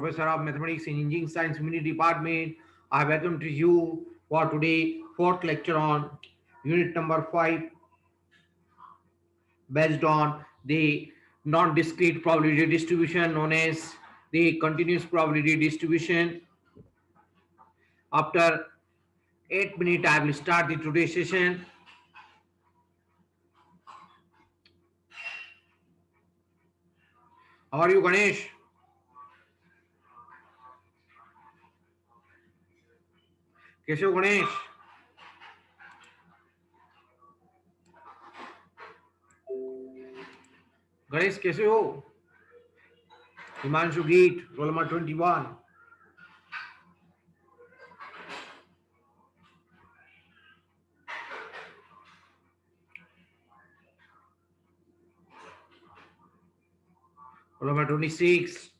Professor of Mathematics in Engineering Science Community Department. I welcome to you for today fourth lecture on unit number 5 based on the non-discrete probability distribution known as the continuous probability distribution. After 8 minutes, I will start the today's session. How are you, Ganesh? कैसे हो गणेश? गणेश कैसे हो? हिमांशु गीत roll number 21. Roll number 26.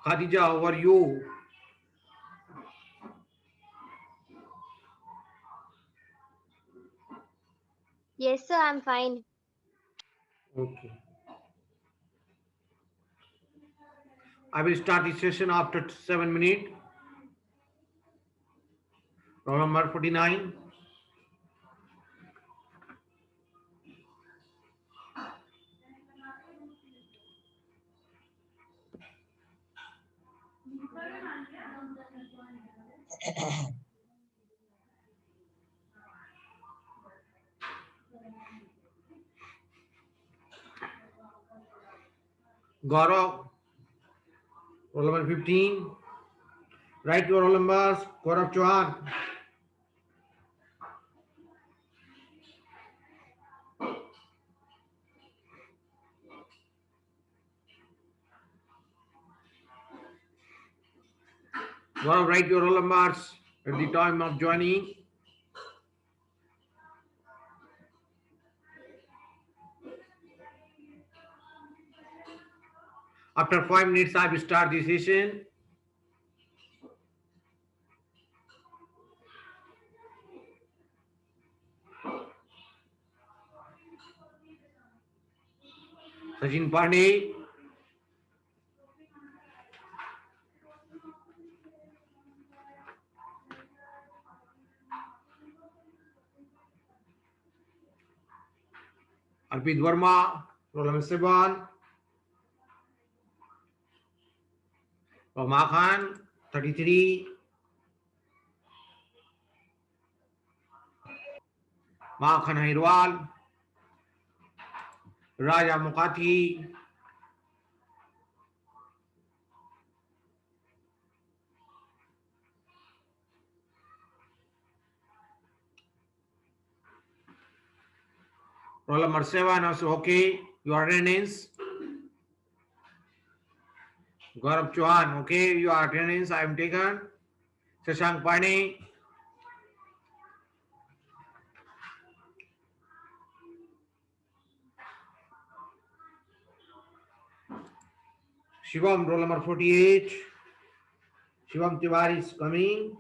Khadija, how are you? Yes, sir, I'm fine. Okay. I will start the session after 7 minutes. Roll number 49. Gaurav, roll number 15. Write your roll numbers. Gaurav Chauhan. Gaurav, write your roll numbers at the time of joining. After 5 minutes, I will start the session. Sachin Pandey. Arpit Verma, roll number 7. Rama Khan, 33. Makhan Hairwal. Raja Mukati. Roll number 7 also okay. Your attendance. Gaurav Chauhan, okay. Your attendance I am taken. Shashank Pani. Shivam, roll number 48. Shivam Tiwari is coming.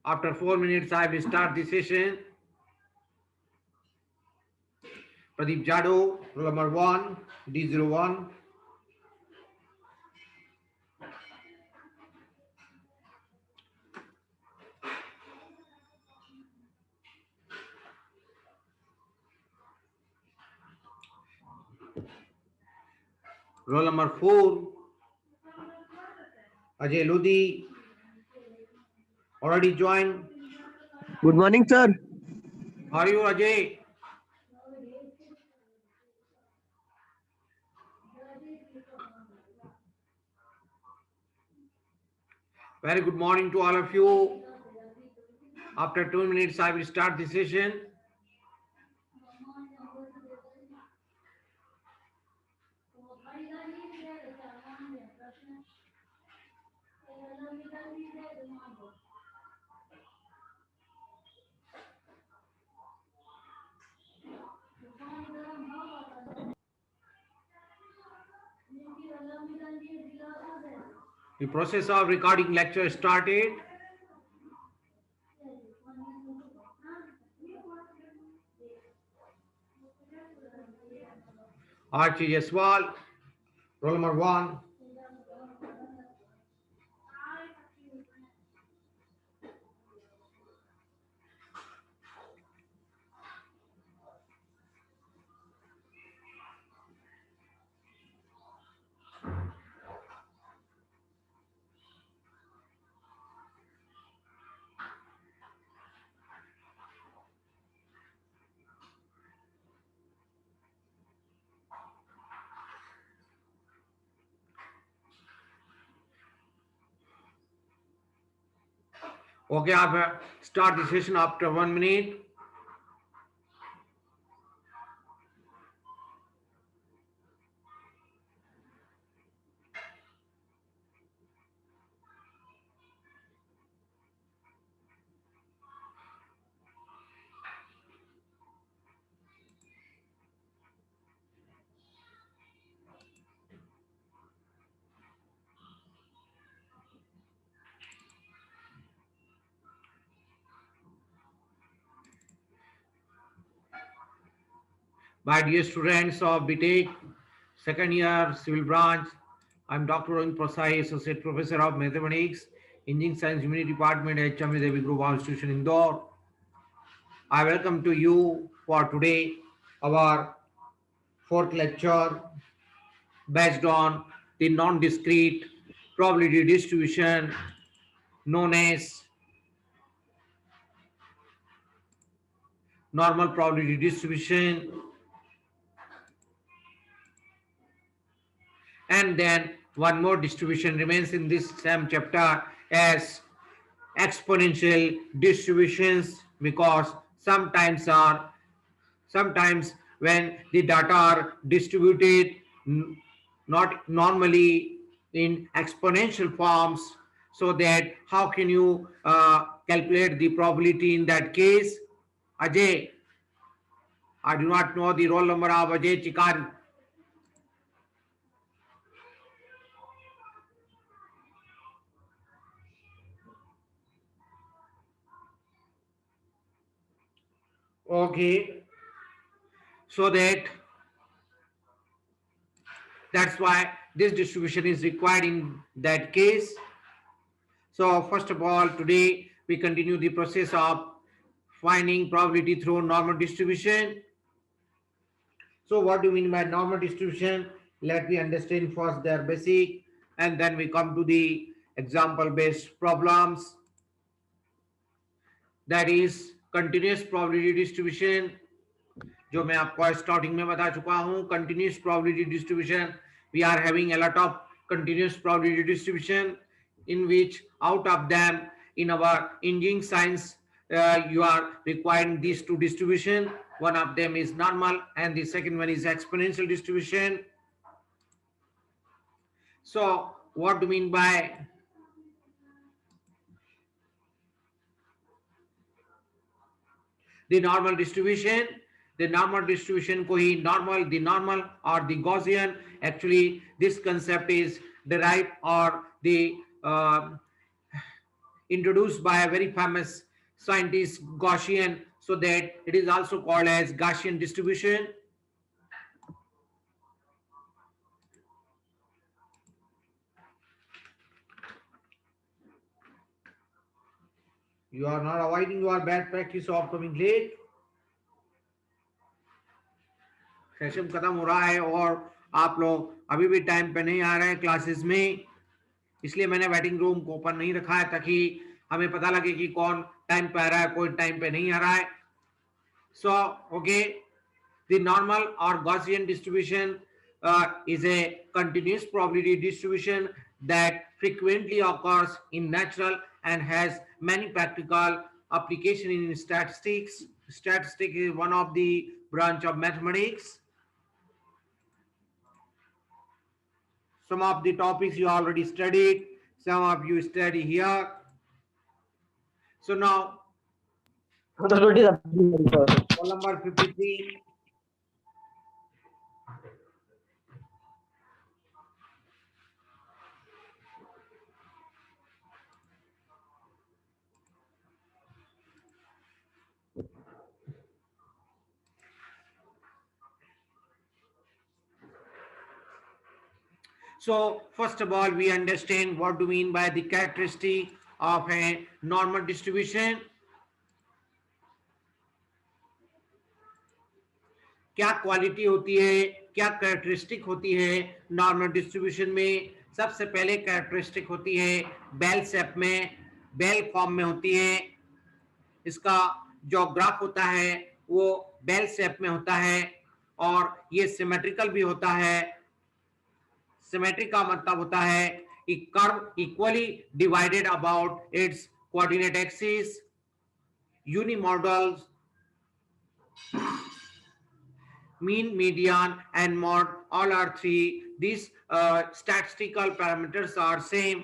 After 4 minutes, I will start the session. Pradeep Jadhav, roll number 1, D01. Roll number 4, Ajay Ludi already joined. Good morning, sir. How are you, Ajay? Very good morning to all of you. After 2 minutes, I will start the session. The process of recording lecture started. Archie Jaswal, roll number 1. Okay, आप start the session after 1 minute. My dear students of BTech, second year civil branch, I'm Dr. Rohit Prasai, Associate Professor of Mathematics, Engineering Science Unit Department at Chami Devi Group of Institution Indore. I welcome to you for today our fourth lecture based on the non-discrete probability distribution known as normal probability distribution. And then one more distribution remains in this same chapter as exponential distributions, because sometimes when the data are distributed not normally in exponential forms, so that how can you calculate the probability in that case? Ajay, I do not know the roll number of Ajay Chikar. Okay, so that's why this distribution is required in that case. So first of all, today we continue the process of finding probability through normal distribution. So what do you mean by normal distribution? Let me understand first their basic, and then we come to the example based problems. That is continuous probability distribution, जो मैं आपको starting में बता चुका हूं. Continuous probability distribution, we are having a lot of continuous probability distribution, in which out of them in our engineering science you are requiring these two distribution. One of them is normal and the second one is exponential distribution. So what do you mean by the normal distribution? The normal distribution को ही normal, the normal or the Gaussian, actually this concept is derived or the introduced by a very famous scientist Gaussian, so that it is also called as Gaussian distribution. You are not avoiding your bad practice of coming late. Session खत्म हो रहा है और आप लोग अभी भी time पे नहीं आ रहे हैं क्लासेस में. इसलिए मैंने वेटिंग रूम को ओपन नहीं रखा है ताकि हमें पता लगे कि कौन टाइम पे आ रहा है, कोई टाइम पे नहीं आ रहा है. So, okay, the normal or Gaussian distribution is a continuous probability distribution that frequently occurs in natural and has many practical application in statistics. Statistics is one of the branch of mathematics. Some of the topics you already studied, some of you study here. So now, call number 53. So first of all, we understand what do mean by the characteristic of a normal distribution. क्या quality होती है, क्या characteristic होती है normal distribution में. सबसे पहले characteristic होती है बेल शेप में, बेल फॉर्म में होती है. इसका जो ग्राफ होता है वो बेल शेप में होता है और ये सिमेट्रिकल भी होता है. सिमेट्रिक का मतलब होता है कि curve equally divided about its coordinate axis. Unimodal, mean, median and mode, all are three. These statistical parameters are same,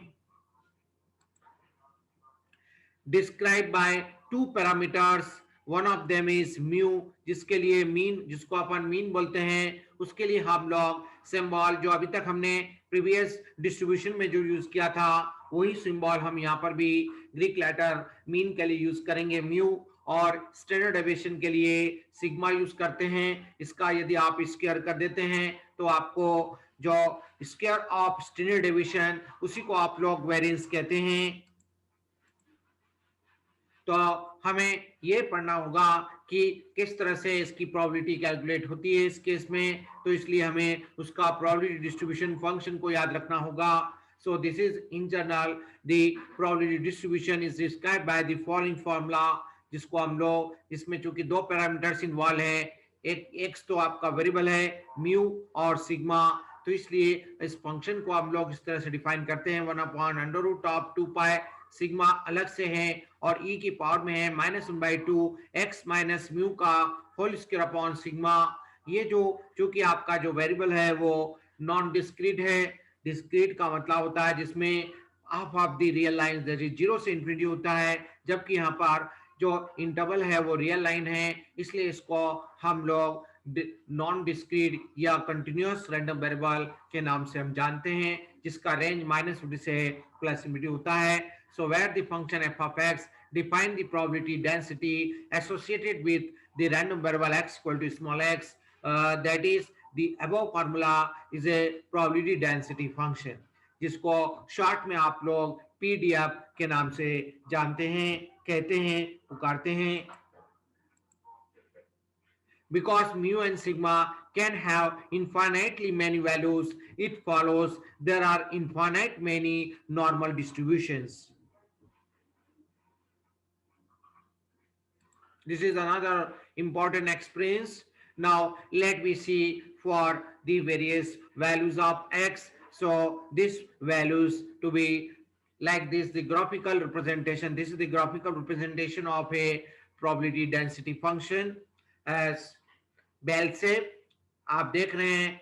described by two parameters. One of them is mu, जिसके लिए मीन, जिसको अपन mean बोलते हैं, उसके लिए हम लोग symbol जो अभी तक हमने प्रीवियस डिस्ट्रीब्यूशन में जो यूज किया था वही सिंबल हम यहाँ पर भी ग्रीक लेटर मीन के लिए यूज करेंगे म्यू, और स्टैंडर्ड डेविएशन के लिए सिग्मा यूज करते हैं. इसका यदि आप स्क्वायर कर देते हैं तो आपको जो स्क्वायर ऑफ स्टैंडर्ड डेविएशन उसी को आप लोग वेरिएंस कहते हैं. तो हमें ये पढ़ना होगा कि किस तरह से इसकी प्रोबेबिलिटी कैलकुलेट होती है इस केस में. तो इसलिए हमें उसका प्रोबेबिलिटी डिस्ट्रीब्यूशन फंक्शन को याद रखना होगा. So this is in general the probability distribution is described by the following formula, जिसको हम लोग, इसमें चूंकि दो पैरामीटर्स इन्वॉल्व है, एक एक्स तो आपका वेरिएबल है म्यू और सिग्मा, तो इसलिए इस फंक्शन को हम लोग इस तरह से डिफाइन करते हैं 1/√2 सिग्मा अलग से है और e की पावर में है -1/2 x माइनस म्यू का होल स्क्वायर अपॉन सिग्मा. ये जो चूंकि आपका जो वेरिएबल है वो नॉन डिस्क्रीट है. डिस्क्रीट का मतलब होता है जिसमें half of the real line जैसे 0 से इंफिनिटी होता है, जबकि यहाँ पर जो इंटरवल है वो रियल लाइन है. इसलिए इसको हम लोग नॉन डिस्क्रीट या कंटिन्यूअस रैंडम वेरिएबल के नाम से हम जानते हैं, जिसका रेंज -50 से +∞ होता है. So where the function f of x define the probability density associated with the random variable x equal to small x, that is the above formula is a probability density function, जिसको short में आप लोग PDF के नाम से जानते हैं, कहते हैं, पुकारते हैं. Because mu and sigma can have infinitely many values, it follows there are infinite many normal distributions. This is another important experience. Now let me see for the various values of x. So these values to be like this, the graphical representation. This is the graphical representation of a probability density function as bell shape. आप देख रहे हैं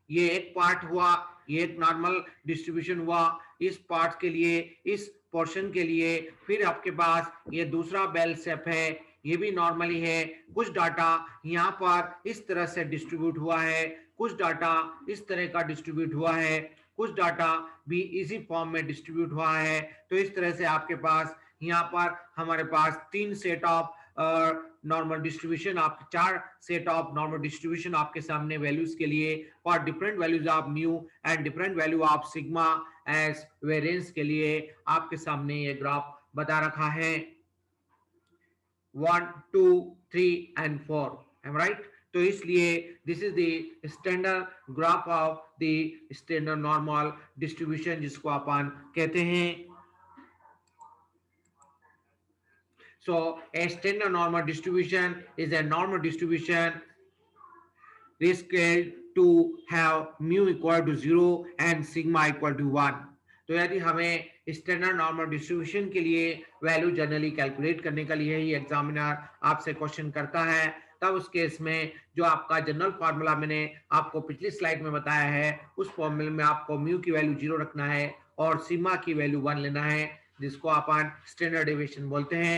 ये एक part हुआ, ये एक normal distribution हुआ. इस पार्ट के लिए, इस पोर्शन के लिए फिर आपके पास ये दूसरा बेल शेप है, ये भी नॉर्मली है. कुछ डाटा यहाँ पर इस तरह से डिस्ट्रीब्यूट हुआ है, कुछ डाटा इस तरह का डिस्ट्रीब्यूट हुआ है, कुछ डाटा भी इसी फॉर्म में डिस्ट्रीब्यूट हुआ है. तो इस तरह से आपके पास यहाँ पर हमारे पास 3 सेट ऑफ नॉर्मल डिस्ट्रीब्यूशन, आपके 4 सेट ऑफ नॉर्मल डिस्ट्रीब्यूशन आपके सामने वैल्यूज के लिए for different values of mu and different value of sigma as variance के लिए आपके सामने ये ग्राफ बता रखा है 1, 2, 3 and 4. Am I right? तो इसलिए this is the standard graph of the standard normal distribution, जिसको अपन कहते हैं। So a standard normal distribution is a normal distribution is scaled to have mu equal to 0 and sigma equal to 1. तो यदि हमें standard normal distribution के लिए value generally calculate करने के लिए ही एग्जामिनर आपसे क्वेश्चन करता है, तब उस केस में जो आपका जनरल फार्मूला मैंने आपको पिछली स्लाइड में बताया है, उस फॉर्मूले में आपको म्यू की वैल्यू 0 रखना है और सिग्मा की वैल्यू 1 लेना है, जिसको अपन स्टैंडर्ड डेविएशन बोलते हैं।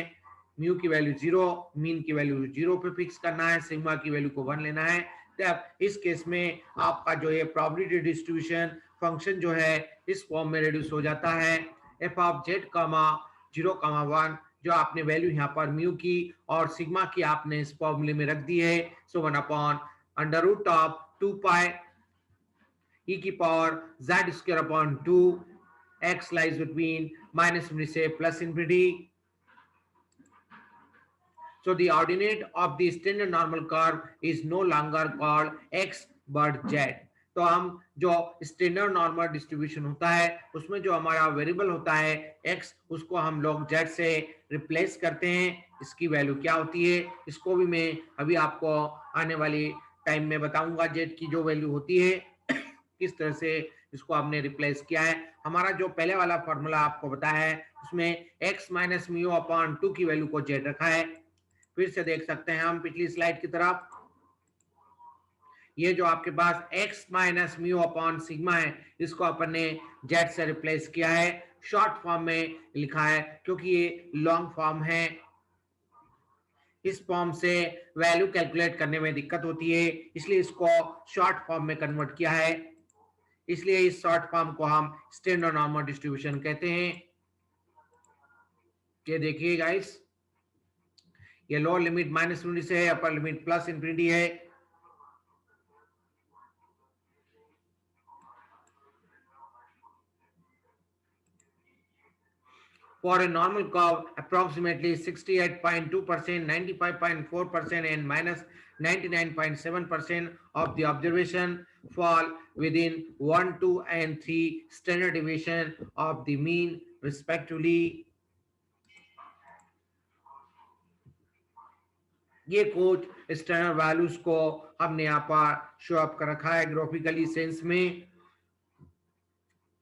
म्यू की वैल्यू 0, मीन की वैल्यू 0 पे फिक्स करना है, सिग्मा की वैल्यू को 1 लेना है। तब इस केस में आपका जो है प्रोबेबिलिटी डिस्ट्रीब्यूशन फंक्शन जो है इस फॉर्म में रिड्यूस हो जाता है। एफ ऑफ जेड कामा 0 कामा 1, जो आपने वैल्यू यहाँ पर म्यू की और सिग्मा की आपने इस फॉर्मूले में रख दी है। So 1 upon under root of 2 pi e की power z square upon 2, x lies between minus infinity से plus infinity. So the ordinate of the standard normal curve is no longer called x but z. तो हम जो standard normal distribution होता है उसमें जो हमारा वेरिएबल होता है x, उसको हम लोग z से रिप्लेस करते हैं। इसकी वैल्यू क्या होती है इसको भी मैं अभी आपको आने वाली टाइम में बताऊंगा। z की जो वैल्यू होती है किस तरह से इसको आपने रिप्लेस किया है। हमारा जो पहले वाला फॉर्मूला आपको बताया है उसमें x माइनस म्यू अपॉन 2 की वैल्यू को z रखा है। फिर से देख सकते हैं हम पिछली स्लाइड की तरफ, ये जो आपके पास x minus mu upon sigma है इसको अपन ने z से रिप्लेस किया है। शॉर्ट फॉर्म में लिखा है क्योंकि ये लॉन्ग फॉर्म है, इस फॉर्म से वैल्यू कैलकुलेट करने में दिक्कत होती है, इसलिए इसको शॉर्ट फॉर्म में कन्वर्ट किया है। इसलिए इस शॉर्ट फॉर्म को हम स्टैंडर्ड नॉर्मल डिस्ट्रीब्यूशन कहते हैं। ये देखिए गाइस, ये लोअर लिमिट माइनस इन्फिनिटी से है, अपर लिमिट प्लस इन्फिनिटी है। For a normal curve, approximately 68.2%, 95.4%, and minus 99.7% of the observation fall within 1, 2, and 3 standard deviation of the mean, respectively. ये कुछ स्टैंडर्ड वैल्यूज को हमने यहाँ पर शो अप कर रखा है ग्राफिकली सेंस में।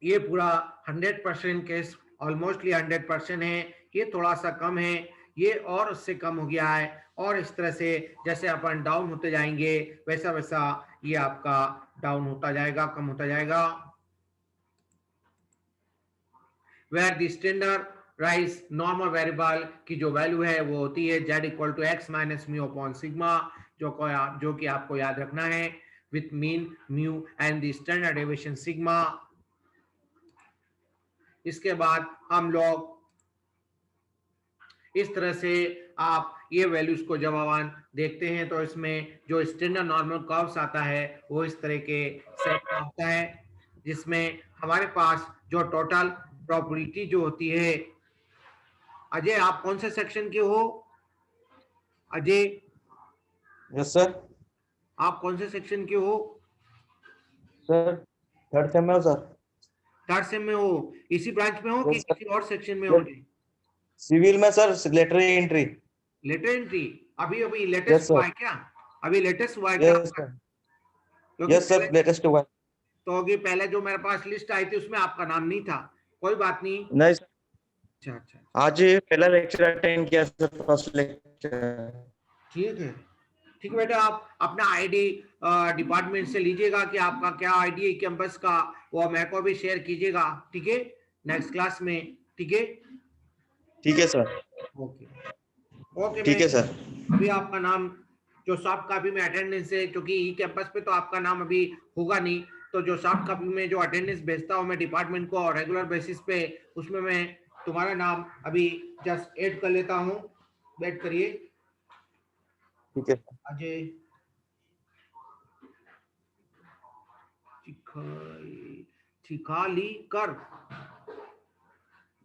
ये पूरा 100% केस ऑलमोस्टली 100% है, ये थोड़ा सा कम है, ये और उससे कम हो गया है, और इस तरह से जैसे अपन डाउन होते जाएंगे वैसा वैसा ये आपका डाउन होता जाएगा, कम होता जाएगा। Where the standard rise normal variable की जो वैल्यू है वो होती है z equal to x minus mu upon sigma, जो कि आपको याद रखना है, with mean mu and the standard deviation sigma. इसके बाद हम लोग इस तरह से आप ये वैल्यूज को जब अपन देखते हैं तो इसमें जो स्टैंडर्ड नॉर्मल कर्व्स आता है वो इस तरह के सेट का होता है, जिसमें हमारे पास जो टोटल प्रोबेबिलिटी जो होती है। अजय आप कौन से सेक्शन के हो? Ajay yes sir. आप कौन से सेक्शन के हो? सर थर्ड सेम में हो सर। थर्ड सेम में हो? इसी ब्रांच में हो कि Yes, sir. किसी और सेक्शन में होंगे? सिविल में सर, लेटरी एंट्री। लेटर एंट्री अभी अभी Yes, लेटेस्ट sir. हुआ है क्या? अभी लेटेस्ट हुआ है क्या? यस सर, क्योंकि यस सर, पहले लेटेस्ट हुआ। तो अभी पहले जो मेरे पास लिस्ट आई थी उसमें आपका नाम नहीं था, कोई बात नहीं। नहीं सर, अच्छा अच्छा, आज पहला लेक्चर अटेंड किया सर, फर्स्ट लेक्चर। ठीक है ठीक है बेटा, आप अपना आईडी डिपार्टमेंट से लीजिएगा कि आपका क्या आईडी है कैंपस का, वो मेरे को भी शेयर कीजिएगा, ठीक है, नेक्स्ट क्लास में, ठीक है? ठीक है सर। ओके ओके, ठीक है सर। अभी आपका नाम जो सॉफ्ट कॉपी में अटेंडेंस है, क्योंकि ई कैंपस पे तो आपका नाम अभी होगा नहीं, तो जो सॉफ्ट कॉपी में जो अटेंडेंस भेजता हूँ मैं डिपार्टमेंट को रेगुलर बेसिस पे, उसमें मैं तुम्हारा नाम अभी जस्ट ऐड कर लेता हूँ। वेट करिए। ठीक है अजय चिखाली कर,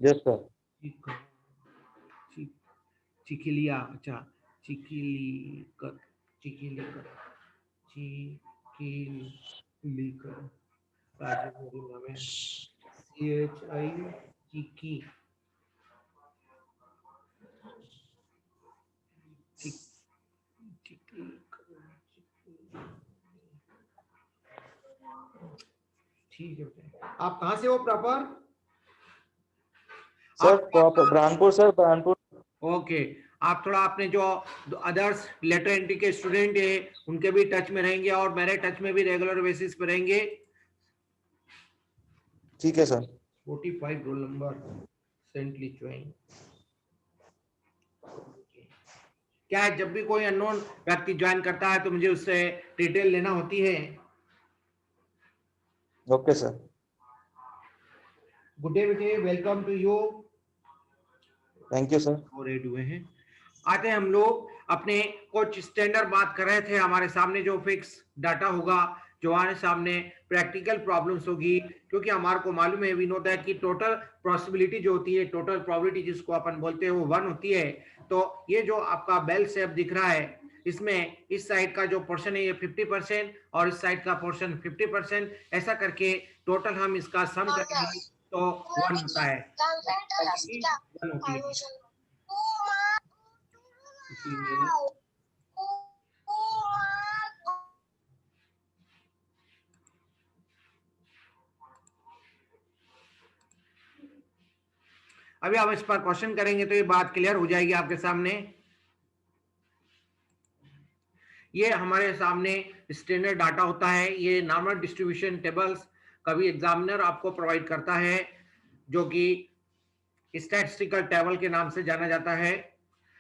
यस सर। चिखलिया, अच्छा चिखली कर, चिखली कर, की लिखकर राजू नाम है CHI की ठीक है बेटा। आप कहाँ से हो प्रॉपर? सर आप ब्रानपुर सर, ब्रानपुर। ओके, आप थोड़ा अपने जो अदर्स लेटर एंट्री के स्टूडेंट है उनके भी टच में रहेंगे और मेरे टच में भी रेगुलर बेसिस पे रहेंगे। ठीक है sir. 45 roll number saintly join. क्या है, जब भी कोई अननोन व्यक्ति ज्वाइन करता है तो मुझे उससे डिटेल लेना होती है। Okay sir. गुड डे बेटे, welcome to you. Thank you sir. और रेड हुए हैं। आते हैं हम लोग अपने कुछ स्टैंडर्ड बात कर रहे थे। हमारे सामने जो फिक्स डाटा होगा, जो हमारे सामने प्रैक्टिकल प्रॉब्लम्स होगी, क्योंकि हमारे को मालूम है, वी नो दैट कि टोटल पॉसिबिलिटी जो होती है, टोटल प्रोबेबिलिटी जिसको अपन बोलते हैं, वो 1 होती है। तो ये जो आपका बेल शेप दिख रहा है, इसमें इस साइड का जो पोर्शन है ये 50% और इस साइड का पोर्शन 50%, ऐसा करके टोटल हम इसका सम करेंगे तो 1 होता है। 1 होती है। इसीलिए अभी आप इस पर क्वेश्चन करेंगे तो ये बात क्लियर हो जाएगी आपके सामने। ये हमारे सामने स्टैंडर्ड डाटा होता है, ये नॉर्मल डिस्ट्रीब्यूशन टेबल्स कभी एग्जामिनर आपको प्रोवाइड करता है, जो कि स्टैटिस्टिकल टेबल के नाम से जाना जाता है।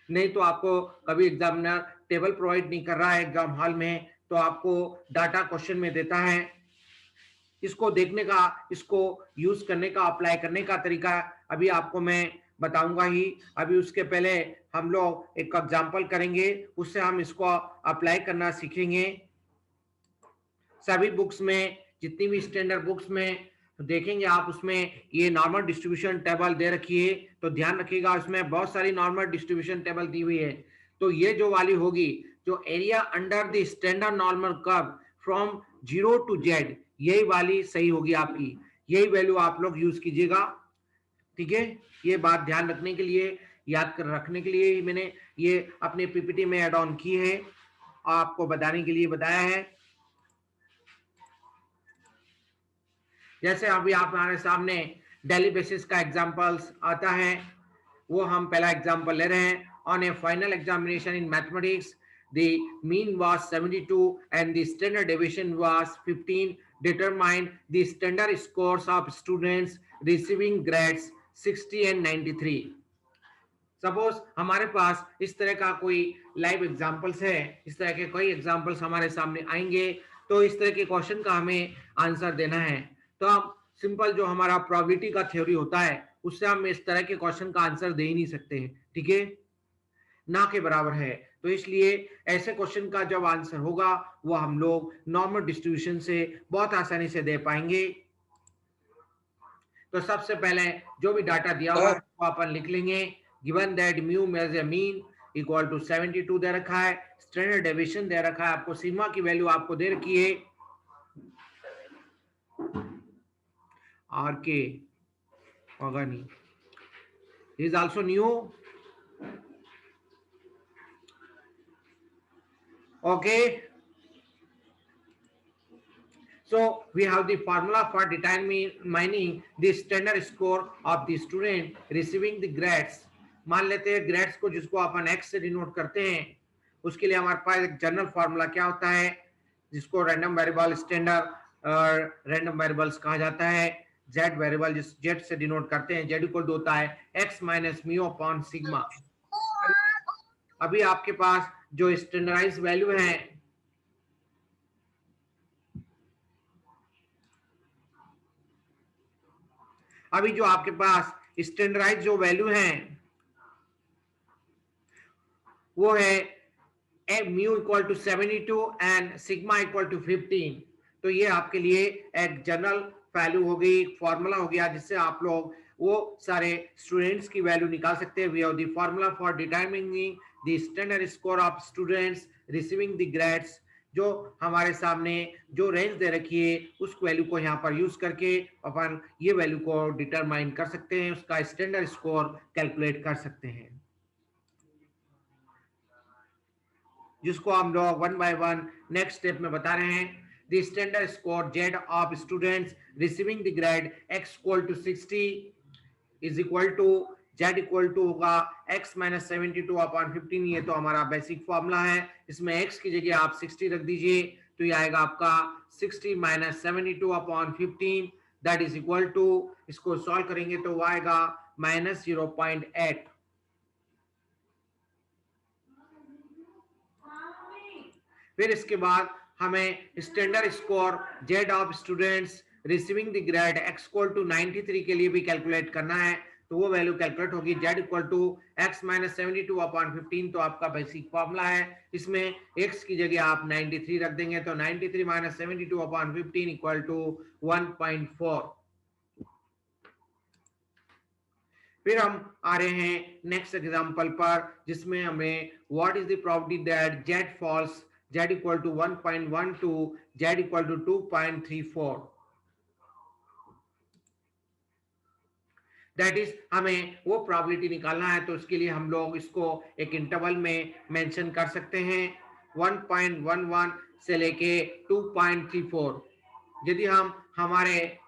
नहीं तो आपको कभी एग्जामिनर टेबल प्रोवाइड नहीं कर रहा है एग्जाम हॉल में, तो आपको डाटा क्वेश्चन में देता है। इसको देखने का, इसको यूज करने का, अप्लाई करने का तरीका अभी आपको मैं बताऊंगा ही। अभी उसके पहले हम लोग एक एग्जांपल करेंगे, उससे हम इसको अप्लाई करना सीखेंगे। सभी बुक्स में, जितनी भी स्टैंडर्ड बुक्स में देखेंगे आप, उसमें ये नॉर्मल डिस्ट्रीब्यूशन टेबल दे रखी है, तो ध्यान रखिएगा इसमें बहुत सारी नॉर्मल डिस्ट्रीब्यूशन टेबल दी हुई है। तो ये जो वाली होगी, जो area under the standard normal curve from 0 to Z, यही वाली सही होगी आपकी, यही वैल्यू आप लोग यूज कीजिएगा। ठीक है, ये बात ध्यान रखने के लिए, याद कर रखने के लिए मैंने ये अपने पीपीटी में ऐड ऑन की है, आपको बताने के लिए बताया है। जैसे अभी आप हमारे सामने डेली बेसिस का एग्जांपल्स आता है, वो हम पहला एग्जांपल ले रहे हैं। On A final examination in mathematics, the mean was 72 and the standard deviation was 15. Determine the standard scores of students receiving grades 60 and 93. Suppose हमारे पास इस तरह का कोई लाइव एग्जांपल्स है, इस तरह के कोई एग्जांपल्स हमारे सामने आएंगे, तो इस तरह के क्वेश्चन का हमें आंसर देना है। तो हम सिंपल जो हमारा प्रोबेबिलिटी का थ्योरी होता है, उससे हम इस तरह के क्वेश्चन का आंसर दे ही नहीं सकते हैं। ठीक है, ना के बराबर है। तो इसलिए ऐसे क्वेश्चन का जब आंसर होगा, वो हम लोग नॉर्मल डिस्ट्रीब्यूशन से बहुत आसानी से दे पाएंगे। तो सबसे पहले जो भी डाटा दिया हुआ है वो अपन लिख लेंगे। Given that mu as a mean equal to 72 दे रखा है, स्टैंडर्ड डेविएशन दे रखा है, आपको सिग्मा की वैल्यू आपको दे रखी है आर के ऑर्गेनी is also new. Okay, so we have the formula for determining the standard score of the student receiving the grades. मान लेते हैं ग्रेड्स को जिसको अपन x से डिनोट करते हैं, उसके लिए हमारे पास एक जनरल फार्मूला क्या होता है, जिसको random variable standard random variables कहा जाता है। z वेरिएबल जिस z से डिनोट करते हैं, z इक्वल होता है x minus mu upon sigma. अभी आपके पास जो स्टैंडर्डाइज वैल्यू है, अभी जो आपके पास स्टैंडर्डाइज जो वैल्यू है वो है mu equal to 72 and sigma equal to 15। तो ये आपके लिए एक जनरल वैल्यू हो गई, फॉर्मूला हो गया, जिससे आप लोग वो सारे स्टूडेंट्स की वैल्यू निकाल सकते हैं। We have the formula for determining the standard score of students receiving the grades जो हमारे सामने जो रेंज दे रखी है उस वैल्यू को यहाँ पर यूज करके अपन ये वैल्यू को डिटरमाइन कर सकते हैं, उसका स्टैंडर्ड स्कोर कैलकुलेट कर सकते हैं, जिसको हम लोग one by one next step में बता रहे हैं। The standard score z of students receiving the grade x equal to 60 is equal to z equal to होगा x माइनस 72 अपॉन 15। ये तो हमारा बेसिक फॉर्मूला है, इसमें x की जगह आप 60 रख दीजिए तो ये आएगा आपका 60 minus 72 upon 15 that is equal to, इसको सॉल्व करेंगे तो वो आएगा माइनस 0.8। फिर इसके बाद हमें standard score z of students receiving the grade x equal to 93 के लिए भी कैलकुलेट करना है, तो वो वैल्यू कैलकुलेट होगी z equal to x minus 72 upon 15। तो आपका बेसिक फॉर्मूला है, इसमें x की जगह आप 93 रख देंगे तो 93 माइनस 72 अपॉन 15 इक्वल टू 1.4। फिर हम आ रहे हैं नेक्स्ट एग्जांपल पर, जिसमें हमें what is the probability that z falls z equal to 1.12 z equal to 2.34। That is हमें वो प्रोबेबिलिटी निकालना है, तो उसके लिए हम लोग इसको एक इंटरवल में मेंशन कर सकते हैं 1.11 से लेके 2.34। यदि हम हमारे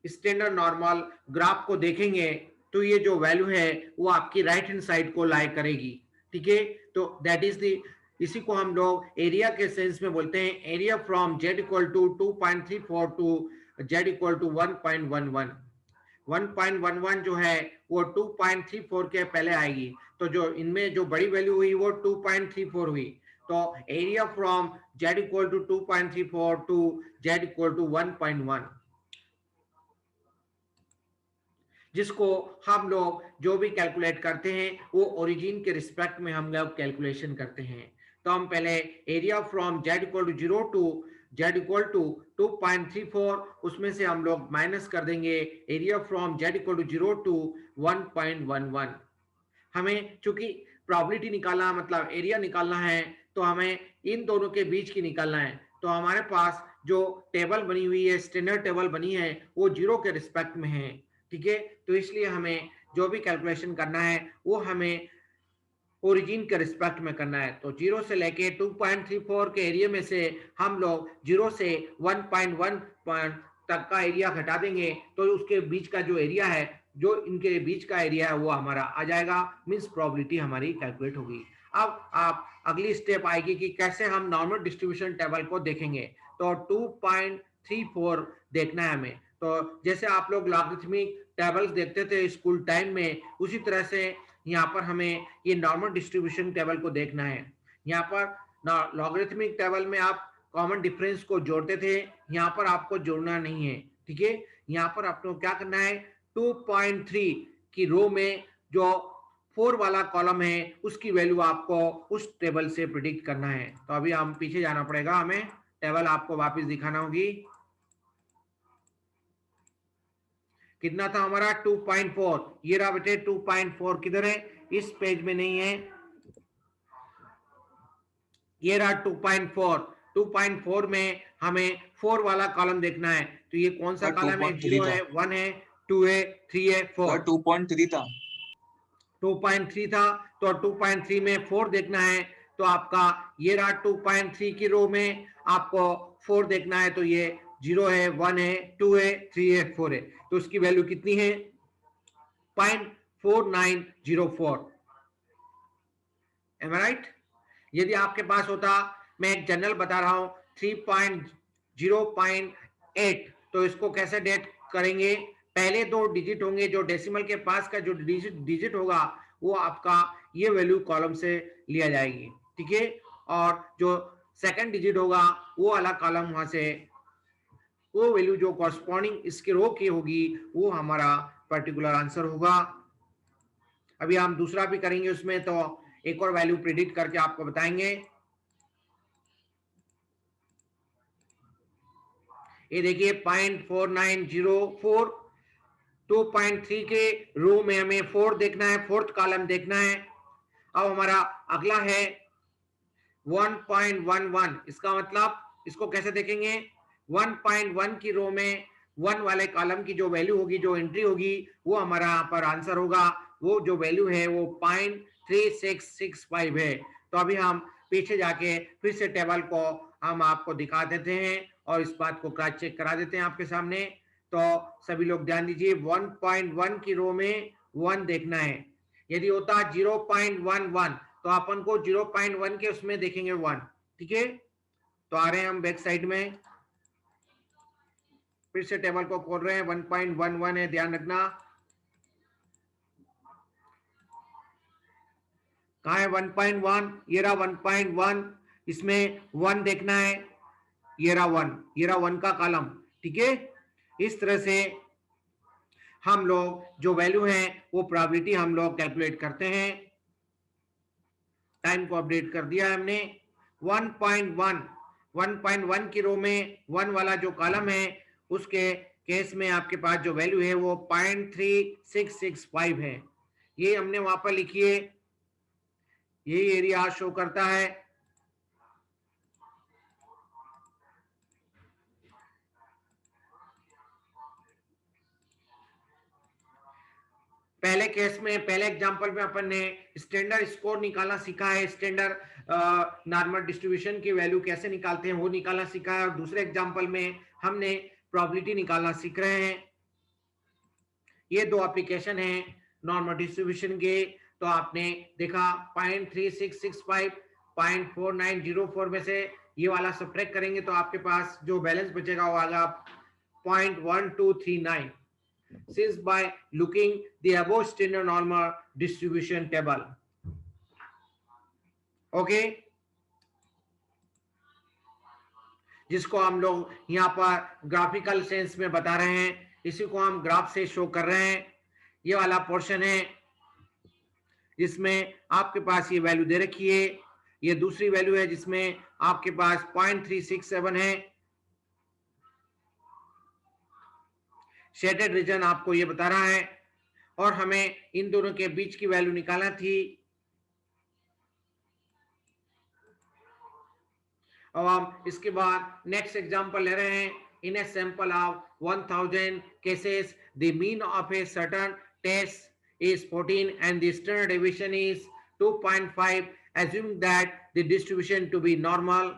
स्टैंडर्ड नॉर्मल ग्राफ को देखेंगे तो ये जो वैल्यू है वो आपकी राइट हैंड साइड को लाई करेगी, ठीक है। तो दैट इज द, इसी को हम लोग एरिया के सेंस में बोलते हैं, area from z equal to 2.34 to z equal to 1.11। 1.11 जो है वो 2.34 के पहले आएगी, तो जो इनमें जो बड़ी वैल्यू हुई वो 2.34 हुई, तो area from z equal to 2.34 to z equal to 1.1, जिसको हम लोग जो भी कैलकुलेट करते हैं वो ओरिजिन के रिस्पेक्ट में हम लोग कैलकुलेशन करते हैं। तो हम पहले area from z equal to 0 to z equal to 2.34, उसमें से हम लोग माइनस कर देंगे area from z equal to 0 to 1.11। हमें चूंकि प्रोबेबिलिटी निकालना मतलब एरिया निकालना है, तो हमें इन दोनों के बीच की निकालना है। तो हमारे पास जो टेबल बनी हुई है, स्टैंडर्ड टेबल बनी है, वो 0 के रिस्पेक्ट में है, ठीक है। तो इसलिए हमें जो भी कैलकुलेशन करना है वो हमें ओरिजिन के रिस्पेक्ट में करना है। तो 0 से लेके 2.34 के एरिया में से हम लोग 0 से 1.1 तक का एरिया घटा देंगे, तो उसके बीच का जो एरिया है, जो इनके बीच का एरिया है वो हमारा आ जाएगा, मींस प्रोबेबिलिटी हमारी कैलकुलेट होगी। अब आप अगली स्टेप आएगी कि कैसे हम नॉर्मल डिस्ट्रीब्यूशन टेबल को देखेंगे। तो 2.34 देखना है हमें। तो जैसे आप लोग लॉगरिथमिक टेबल्स देखते थे स्कूल टाइम में, उसी तरह से यहाँ पर हमें ये नॉर्मल डिस्ट्रीब्यूशन टेबल को देखना है। यहाँ पर लॉगरिथमिक टेबल में आप कॉमन डिफरेंस को जोड़ते थे, यहाँ पर आपको जोड़ना नहीं है, ठीक है। यहाँ पर आपको क्या करना है, 2.3 की रो में जो 4 वाला कॉलम है उसकी वैल्यू आपको उस टेबल से प्रिडिक्ट करना है। तो अभी हम पीछे जाना पड़ेगा, हमें टेबल आपको वापस दिखाना होगी। कितना था हमारा 2.4, ये रहा बेटे 2.4, किधर है, इस पेज में नहीं है, ये रहा 2.4। 2.4 में हमें 4 वाला कॉलम देखना है, तो ये कौन सा कॉलम है, 0 है, 1 है, 2 है, 3 है, 4। 2.3 था। 2.3 था, तो 2.3 में 4 देखना है, तो आपका ये रहा 2.3 की रो में आपको 4 देखना है, तो ये 0 है, 1 है, 2 है, 3 है, 4 है, तो उसकी वैल्यू कितनी है, 0.4904। एम आई राइट? यदि आपके पास होता, मैं एक जनरल बता रहा हूं, 3.0.8, तो इसको कैसे डेट करेंगे, पहले 2 डिजिट होंगे, जो डेसिमल के पास का जो डिजिट होगा वो आपका ये वैल्यू कॉलम से लिया जाएगी, ठीक है। और जो सेकंड डिजिट होगा वो वाला कॉलम वहां से, वो वैल्यू जो कॉरस्पॉन्डिंग इसके रो की होगी वो हमारा पर्टिकुलर आंसर होगा। अभी हम दूसरा भी करेंगे, उसमें तो एक और वैल्यू प्रिडिक्ट करके आपको बताएंगे। ये देखिए 0.4904, 2.3 के रो में हमें 4 देखना है, 4th कॉलम देखना है। अब हमारा अगला है 1.11, इसका मतलब इसको कैसे देखेंगे, 1.1 की रो में 1 वाले कॉलम की जो वैल्यू होगी, जो एंट्री होगी, वो हमारा यहाँ पर आंसर होगा। वो जो वैल्यू है वो 0.3665 है। तो अभी हम पीछे जाके फिर से टेबल को हम आपको दिखा देते हैं और इस बात को क्रॉस चेक करा देते हैं आपके सामने। तो सभी लोग ध्यान दीजिए, 1.1 की रो में 1 देखना है। यदि होता 0.11 तो अपन को 0.1 के उसमें देखेंगे 1। ठीक है, तो आ रहे हैं हम बैक साइड में, फिर से टेबल को खोल रहे हैं। 1.11 है, ध्यान रखना। कहाँ है 1.1, ये रहा 1.1, इसमें 1 देखना है, ये रहा 1, ये रहा 1 का कॉलम। ठीक है, इस तरह से हम लोग जो वैल्यू है वो प्रोबेबिलिटी हम लोग कैलकुलेट करते हैं। टाइम को अपडेट कर दिया है हमने। 1.1 की रो में 1 वाला जो कॉलम है उसके केस में आपके पास जो वैल्यू है वो 0.3665 है। ये हमने वहां पर लिखी है, ये एरिया शो करता है। पहले केस में, पहले एग्जांपल में अपन ने स्टैंडर्ड स्कोर निकालना सीखा है, स्टैंडर्ड नॉर्मल डिस्ट्रीब्यूशन की वैल्यू कैसे निकालते हैं वो निकालना सीखा है। और दूसरे एग्जांपल में हमने प्रोबेबिलिटी निकालना सीख रहे हैं। ये दो एप्लीकेशन है नॉर्मल डिस्ट्रीब्यूशन के। तो आपने देखा 0.3665, 0.4904 में से ये वाला सब्ट्रैक्ट करेंगे तो आपके पास जो बैलेंस बचेगा वो आएगा 0.1239 since by looking the above standard normal distribution table. Okay, जिसको हम लोग यहाँ पर ग्राफिकल सेंस में बता रहे हैं, इसी को हम ग्राफ से शो कर रहे हैं। ये वाला पोर्शन है जिसमें आपके पास ये वैल्यू दे रखी है, ये दूसरी वैल्यू है जिसमें आपके पास 0.367 है। शेडेड रीजन आपको ये बता रहा है और हमें इन दोनों के बीच की वैल्यू निकालना थी। अब हम इसके बाद नेक्स्ट एग्जांपल ले रहे हैं। In a sample of 1000 causes the mean of a certain test is 14 and the standard deviation is 2.5, assuming that the distribution to be normal.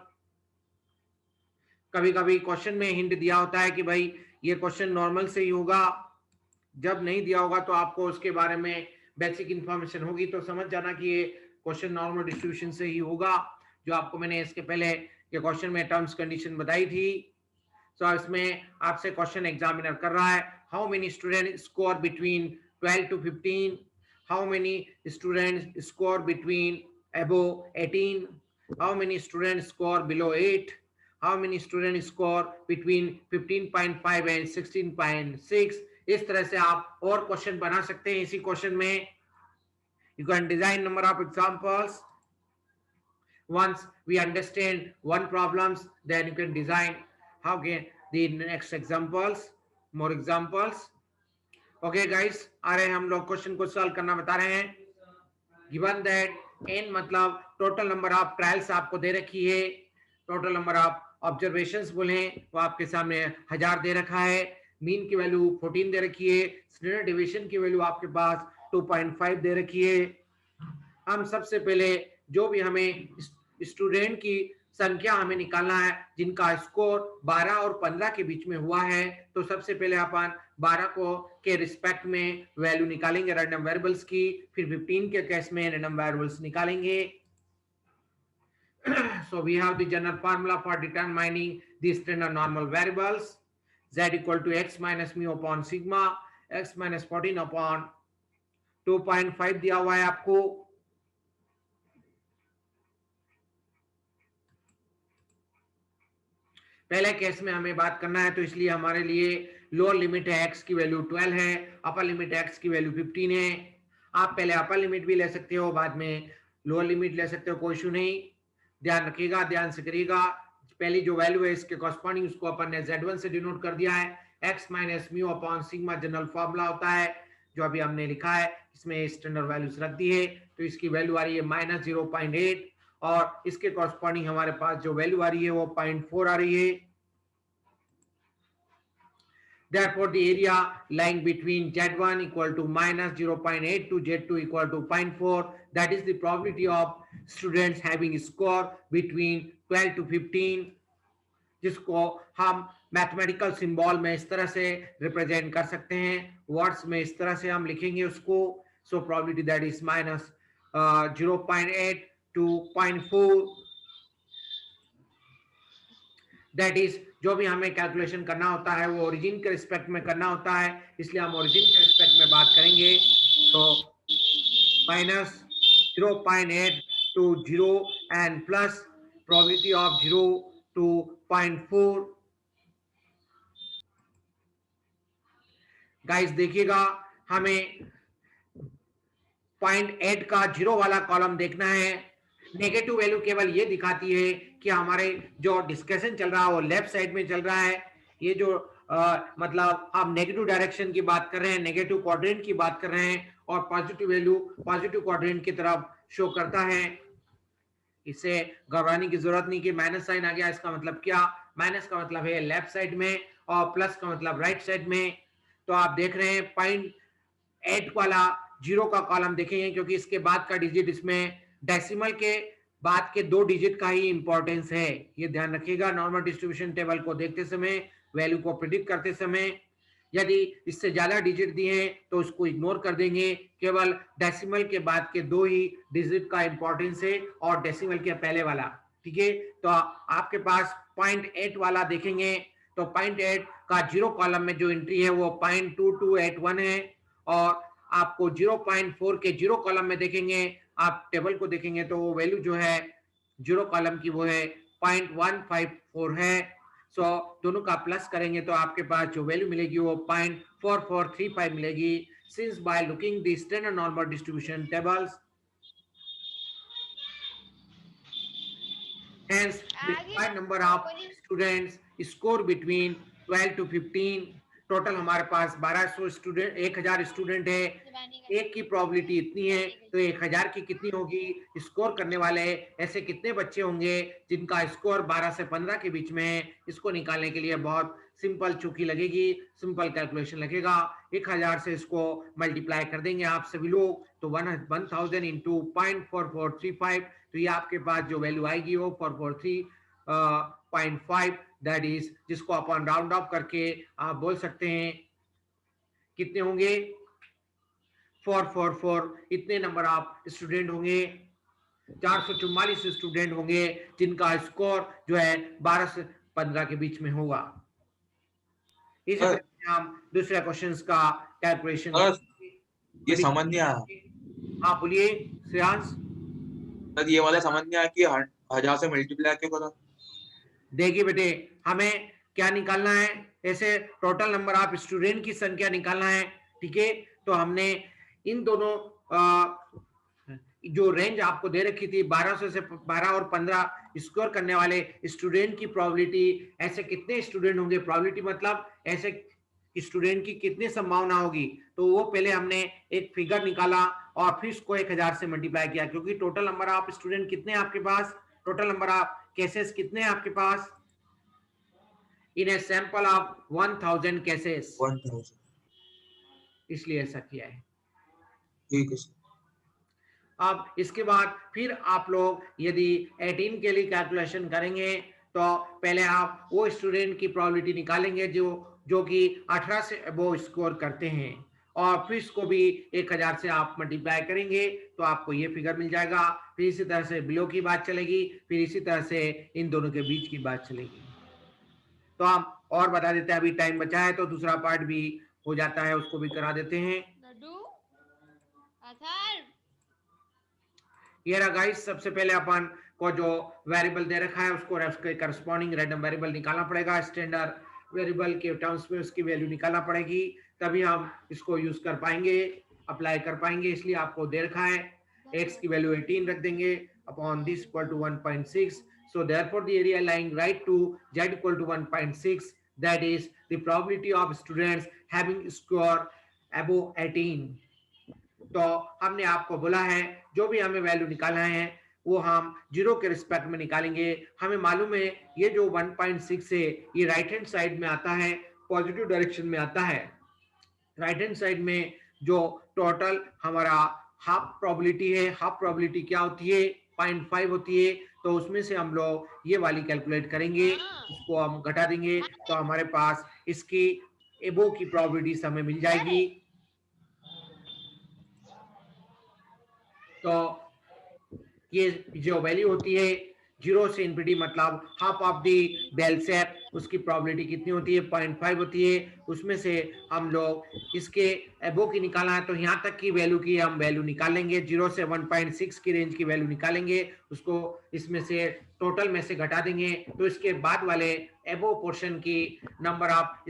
कभी कभी क्वेश्चन में हिंट दिया होता है कि भाई ये क्वेश्चन नॉर्मल से ही होगा, जब नहीं दिया होगा तो आपको उसके बारे में बेसिक इंफॉर्मेशन होगी तो समझ जाना कि ये क्वेश्चन नॉर्मल डिस्ट्रीब्यूशन से ही होगा, जो आपको मैंने इसके पहले ये क्वेश्चन में टर्म्स कंडीशन बताई थी। सो इसमें आपसे क्वेश्चन एग्जामिनर कर रहा है, how many student score between 12 to 15, how many students score between above 18, how many students score below 8, how many students score between 15.5 and 16.6। इस तरह से आप और क्वेश्चन बना सकते हैं इसी क्वेश्चन में। You can design number of examples. Once we understand one problems, then you can design how can the next examples, more examples. Okay guys, आ रहे हैं हम लोग क्वेश्चन को सॉल्व करना बता रहे हैं। गिवन दैट n मतलब टोटल नंबर ऑफ ट्रायल्स आपको दे रखी है, टोटल नंबर ऑफ ऑब्जर्वेशंस बोले वो आपके सामने 1000 दे रखा है, मीन की वैल्यू 14 दे रखी है, स्टैंडर्ड डेविएशन की वैल्यू आपके पास 2.5 दे रखी है। हम सबसे पहले जो भी हमें स्टूडेंट की संख्या हमें निकालना है जिनका स्कोर 12 और 15 के बीच में हुआ है, तो सबसे पहले अपन 12 को के रिस्पेक्ट में वैल्यू निकालेंगे रैंडम वेरिएबल्स की, फिर 15 के केस में रैंडम वेरिएबल्स निकालेंगे। So we have the general formula for determining the standard normal variables, z equal to x minus mu upon sigma, x minus 14 upon 2.5 दिया हुआ है आपको। पहले केस में हमें बात करना है तो इसलिए हमारे लिए लोअर लिमिट है x की वैल्यू 12 है, अपर लिमिट x की वैल्यू 15 है। आप पहले अपर लिमिट भी ले सकते हो, बाद में लोअर लिमिट ले सकते हो, कोई इशू नहीं। ध्यान रखिएगा, ध्यान से करिएगा। पहली जो वैल्यू है इसके कॉरस्पॉन्डिंग उसको अपन ने z1 से डिनोट कर दिया है। x minus mu upon sigma general formula होता है जो अभी हमने लिखा है, इसमें स्टैंडर्ड वैल्यूज रख दी है। तो इसकी वैल्यू आ रही है -0.8 और इसके कॉरस्पॉन्डिंग हमारे पास जो वैल्यू आ रही है वो 0.4 आ रही है। Therefore, the area lying between Z1 equal to minus 0.8 to Z2 equal to 0.4. That is the probability of students having score between 12 to 15, जिसको हम मैथमेटिकल सिंबल में इस तरह से रिप्रेजेंट कर सकते हैं, वर्ड्स में इस तरह से हम लिखेंगे उसको। So probability that is minus 0.8 to 0.4, that is जो भी हमें कैलकुलेशन करना होता है वो ओरिजिन के रिस्पेक्ट में करना होता है, इसलिए हम ओरिजिन के रिस्पेक्ट में बात करेंगे। तो minus 0.8 to 0 and plus probability of 0 to 0.4। Guys देखिएगा, हमें 0.8 का 0 वाला कॉलम देखना है। नेगेटिव वैल्यू केवल ये दिखाती है कि हमारे जो डिस्कशन चल रहा है वो लेफ्ट साइड में चल रहा है। ये जो मतलब हम नेगेटिव डायरेक्शन की बात कर रहे हैं, नेगेटिव क्वाड्रेंट की बात कर रहे हैं, और पॉजिटिव वैल्यू पॉजिटिव क्वाड्रेंट की तरफ शो करता है। इससे घबराने की जरूरत नहीं कि माइनस साइन आ गया, इसका मतलब क्या? माइनस का मतलब है लेफ्ट साइड में और प्लस का मतलब राइट साइड में। तो आप देख रहे हैं 0.8 वाला 0 का कॉलम देखेंगे, क्योंकि इसके बाद का डिजिट, इसमें डेसिमल के बाद के 2 डिजिट का ही इंपॉर्टेंस है, ये ध्यान रखिएगा। नॉर्मल डिस्ट्रीब्यूशन टेबल को देखते समय, वैल्यू को प्रिडिक्ट करते समय, यदि इससे ज्यादा डिजिट दिए हैं तो उसको इग्नोर कर देंगे। केवल डेसिमल के बाद के 2 ही डिजिट का इंपॉर्टेंस है और डेसिमल के पहले वाला, ठीक है। तो आपके पास 0.8 वाला देखेंगे तो 0.8 का 0 कॉलम में जो एंट्री है वो 0.2281 है, और आपको 0.4 के 0 कॉलम में देखेंगे, आप टेबल को देखेंगे तो वो वैल्यू जो है 0 कॉलम की वो है 0.154 है। सो दोनों का प्लस करेंगे तो आपके पास जो वैल्यू मिलेगी वो 0.4435 मिलेगी। Since by looking the standard normal distribution tables, hence the required number of students score between 12 to 15। Total हमारे पास 1200 स्टूडेंट, 1000 स्टूडेंट है, एक की प्रोबेबिलिटी इतनी है, तो 1000 की कितनी होगी? स्कोर करने वाले ऐसे कितने बच्चे होंगे जिनका स्कोर 12 से 15 के बीच में है? इसको निकालने के लिए बहुत सिंपल चूकी लगेगी, सिंपल कैलकुलेशन लगेगा। 1000 से इसको मल्टीप्लाई कर देंगे आप सभी लोग, तो 1000 इंटू 0.4435, तो ये आपके पास जो वैल्यू आएगी वो 443.5, दैट इज, जिसको अपन राउंड ऑफ करके आप बोल सकते हैं कितने होंगे? 444। इतने नंबर आप स्टूडेंट होंगे, 444 स्टूडेंट होंगे जिनका स्कोर जो है 12 से 15 के बीच में होगा। इसी तरह से हम दूसरे क्वेश्चंस का कैलकुलेशन ये समझ नहीं आया। हाँ बोलिए श्रेयांश। सर ये वाला समझ नहीं आया कि 1000 से मल्टीप्लाई क्यों करा? देखिए बेटे, हमें क्या निकालना है? ऐसे टोटल नंबर ऑफ स्टूडेंट की संख्या निकालना है, ठीक है। तो हमने इन दोनों जो रेंज आपको दे रखी थी 1200 से 12 और 15 स्कोर करने वाले स्टूडेंट की प्रोबेबिलिटी, ऐसे कितने स्टूडेंट होंगे, प्रोबेबिलिटी मतलब ऐसे स्टूडेंट की कितनी संभावना होगी, तो वो पहले हमने एक फिगर निकाला और फिर उसको 1000 से मल्टीप्लाई किया, क्योंकि टोटल नंबर ऑफ स्टूडेंट कितने हैं आपके पास, टोटल नंबर ऑफ केसेस कितने हैं आपके पास इन ए सैंपल ऑफ 1000 केसेस, 1000। इसलिए ऐसा किया है। ठीक है सर। अब इसके बाद फिर आप लोग यदि 18 के लिए कैलकुलेशन करेंगे तो पहले आप वो स्टूडेंट की प्रोबेबिलिटी निकालेंगे जो कि 18 से अबव स्कोर करते हैं, और फिर इसको भी 1000 से आप मल्टीप्लाई करेंगे तो आपको ये फिगर मिल जाएगा। फिर इसी तरह से बिलो की बात चलेगी, फिर इसी तरह से इन दोनों के बीच की बात चलेगी। तो हम और बता देते हैं, अभी टाइम बचा है तो दूसरा पार्ट भी हो जाता है, उसको भी करा देते हैं। ये रहा गाइस, सबसे पहले अपन को जो वेरिएबल दे रखा है उसको उसके करस्पॉन्डिंग रैंडम वेरिएबल निकालना पड़ेगा, स्टैंडर्ड वेरिएबल के टर्म्स में उसकी वैल्यू निकालना पड़ेगी, तभी हम इसको यूज कर पाएंगे, अप्लाई कर पाएंगे। इसलिए आपको दे रखा है x की वैल्यू 18 रख देंगे upon this equal to 1.6, so therefore the area lying right to z equal to 1.6, that is the probability of students having score above 18। तो हमने आपको बोला है जो भी हमें वैल्यू निकालना है वो हम 0 के रिस्पेक्ट में निकालेंगे। हमें मालूम है ये जो 1.6 है ये राइट हैंड साइड में आता है, पॉजिटिव डायरेक्शन में आता है। राइट हैंड साइड में जो टोटल हमारा हाफ प्रोबेबिलिटी है, हाफ प्रोबेबिलिटी क्या होती है 0.5 होती है, तो उसमें से हम लोग ये वाली कैलकुलेट करेंगे, उसको हम घटा देंगे तो हमारे पास इसकी एबो की प्रोबेबिलिटी हमें मिल जाएगी। तो ये जो वैल्यू होती है 0 से इन्फिनिटी मतलब half of the bell shape, उसकी प्रोबेबिलिटी कितनी होती है 0.5 होती है। उसमें से हम लोग इसके एबो की निकालना है तो यहाँ तक की वैल्यू की हम वैल्यू निकालेंगे, 0 से 1.6 की रेंज की वैल्यू निकालेंगे, उसको इसमें से टोटल में से घटा देंगे तो इसके बाद वाले एबो पोर्शन की नंबर ऑफ